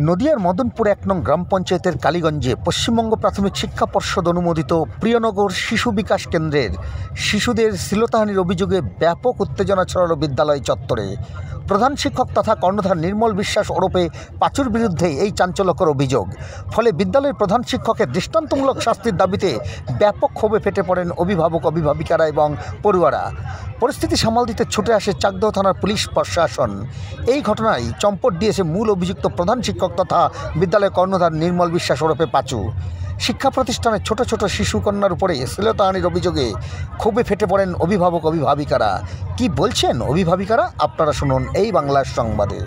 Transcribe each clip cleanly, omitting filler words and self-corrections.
নদিয়ার মদনপুর ১ নং গ্রাম পঞ্চায়েতের কালীগঞ্জে পশ্চিমবঙ্গ প্রাথমিক শিক্ষা পর্ষদ অনুমোদিত প্রিয়নগর শিশু বিকাশ কেন্দ্রের শিশুদের শ্লীলতাহানির অভিযোগে ব্যাপক উত্তেজনা ছড়ালো বিদ্যালয় চত্বরে। প্রধান শিক্ষক তথা কর্ণধার নির্মল বিশ্বাস ওরফে পাঁচুর বিরুদ্ধে এই চাঞ্চল্যকর অভিযোগ। ফলে বিদ্যালয়ের প্রধান শিক্ষকের দৃষ্টান্তমূলক শাস্তির দাবিতে ব্যাপক ক্ষোভে ফেটে পড়েন অভিভাবক অভিভাবিকারা এবং পড়ুয়ারা। পরিস্থিতি সামাল দিতে ছুটে আসে চাকদহ থানার পুলিশ প্রশাসন। এই ঘটনায় চম্পট দিয়েছে মূল অভিযুক্ত প্রধান শিক্ষক তথা বিদ্যালয়ের কর্ণধার নির্মল বিশ্বাস ওরফে পাঁচু। শিক্ষা প্রতিষ্ঠানে ছোট ছোট শিশু কন্যার উপরে শ্লীলতাহানির অভিযোগে ক্ষোভে ফেটে পড়েন অভিভাবক অভিভাবিকারা। কি বলছেন অভিভাবিকারা আপনারা শুনুন এই বাংলার সংবাদে।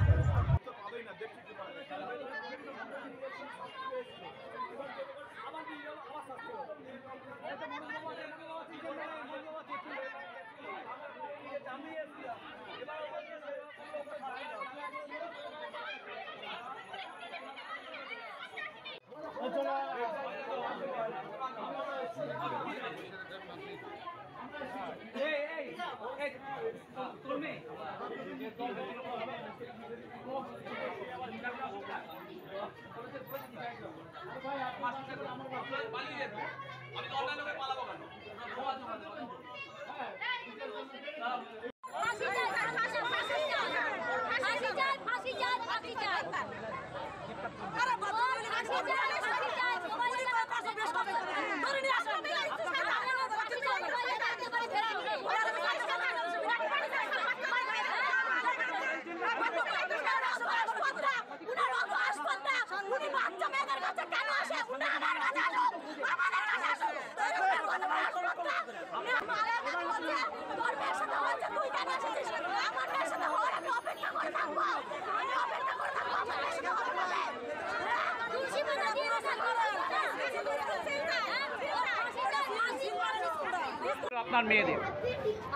আপনার মেয়েদের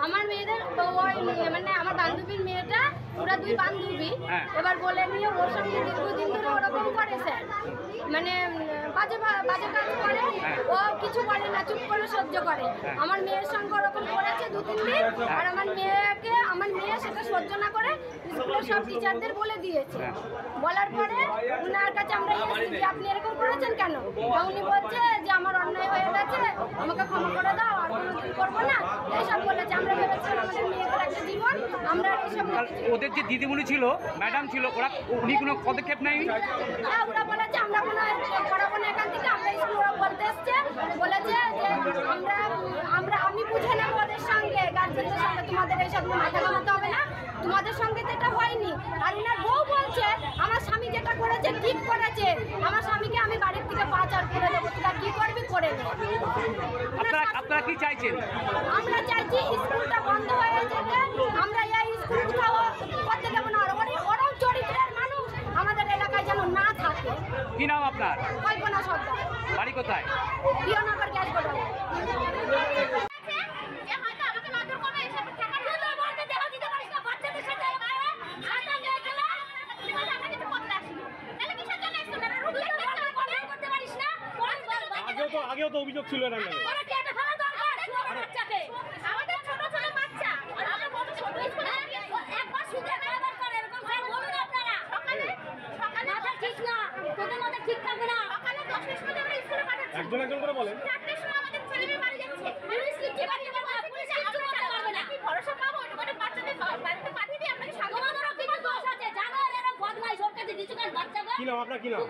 আমার মেয়েদের মানে আমার বান্ধবীর মেয়েটা ওরা দুই বান্ধবী এবার বলে নিয়ে ওর সঙ্গে দীর্ঘদিন ধরে ওরকম করে স্যার, মানে বাজে বাজে কাজ করে, ও কিছু করে না, চুপ করে সহ্য করে। আমার মেয়ের সঙ্গে ওরকম করেছে 2-3 দিন, আর আমার মেয়ে সেটা সহ্য না করে স্কুলের সব টিচারদের বলে দিয়েছে। বলার পরে উনার কাছে আমরা এসেছি যে আপনি এরকম করেছেন কেন, উনি বলছে যে আমার অন্যায় হয়ে গেছে, আমাকে ক্ষমা করে দাও, আর কোনোদিন করবো না, এইসব বলেছে। আমরা ভেবেছিলাম আমাদের মেয়েদের একটা জীবন, আমরা এইসব। ওদের যে দিদিমণি ছিল, ম্যাডাম ছিল, উনি কোনো পদক্ষেপ নেয়নি? হ্যাঁ, ওরা বলেছে আমরা কোনো করাবো না এখান থেকে, আমরা স্কুল বলতে এসছে, বলেছে যে আমি বুঝে নেবো ওদের সঙ্গে, গার্জেনদের সঙ্গে, তোমাদের এইসব মাথা ঘামাতে হবে না, তোমাদের সঙ্গে তো এটা হয়নি। আর ওনার বউ বলছে আমার স্বামী যেটা করেছে ঠিক করেছে, আমার স্বামীকে আমি বাড়ির থেকে পাচার করে দেবো, তোরা কি করবি করে নে। আপনারা কি চাইছেন? আমরা চাইছি স্কুলটা বন্ধ হয়ে যেতে, আমরা এই স্কুল কোথাও করতে দেবো না, আর ওরাও চরিত্রের মানুষ আমাদের এলাকায় যেন না থাকে। কি নাম আপনার? কল্পনা সর্দার। বাড়ি কোথায়? Priyanagar gas godown. আগেও তো অভিযোগ ছিল না। একজন করে বলেন। কি নাম আপনার? কি নাম?